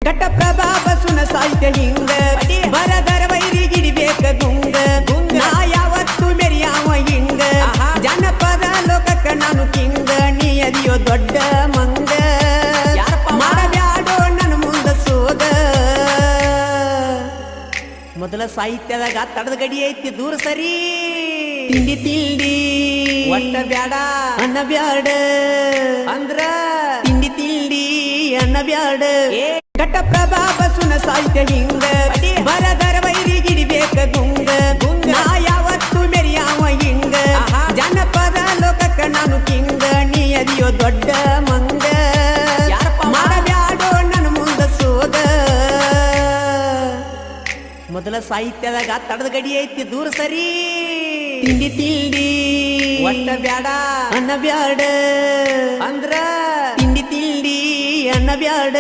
ಘಟಪ್ರಭಾ ಬಸುನ ಸಾಹಿತ್ಯ ಹಿಂಗ ಬರದರ ವೈರಿ ಗಿಡಿಬೇಕ ಗುಂಗ ನಾ ಯಾವತ್ತು ಮೆರಿಯಾವ ಹಿಂಗ ಜನಪದ ಲೋಕಕ್ಕ ನಾನು ಕಿಂಗ ನೀ ಅದಿಯೋ ದೊಡ್ಡ ಮಂಗ ಮಾಡಬ್ಯಾಡೋ ನನ್ನ ಮುಂದ ಸೋಗ ಮೊದಲ ಸಾಹಿತ್ಯದಾಗ ತಡದ ಗಡಿ ಐತಿ ದೂರ ಸರಿ ತಿಂಡಿ ತಿಂಡಿ ಒಟ್ಟ ಬ್ಯಾಡ ಅನ್ನ ಬ್ಯಾಡ ಅಂದ್ರ ತಿಂಡಿ ತಿಂಡಿ ಅನ್ನ ಬ್ಯಾಡ ಘಟಪ್ರಭಾ ಬಸುನ ಸಾಹಿತ್ಯ ಹಿಂಗ ಬರದರ ವೈರಿ ಗಿಡಿಬೇಕ ಗುಂಗ ನಾ ಯಾವತ್ತು ಮೆರಿಯಾವ ಹಿಂಗ ಜನಪದ ಲೋಕಕ್ಕ ನಾನು ಕಿಂಗ ನೀ ಅದಿಯೋ ದೊಡ್ಡ ಮಂಗ ಮಾಡಬ್ಯಾಡೋ ನನ್ನ ಮುಂದ ಸೋಗ ಮೊದಲ ಸಾಹಿತ್ಯದಾಗ ತಡದ ಗಡಿ ಐತಿ ದೂರ ಸರಿ ತಿಂಡಿ ತಿಂಡಿ ಒಟ್ಟ ಬ್ಯಾಡ ಅನ್ನ ಬ್ಯಾಡ ಅಂದ್ರ ತಿಂಡಿ ತಿಂಡಿ ಅನ್ನ ಬ್ಯಾಡ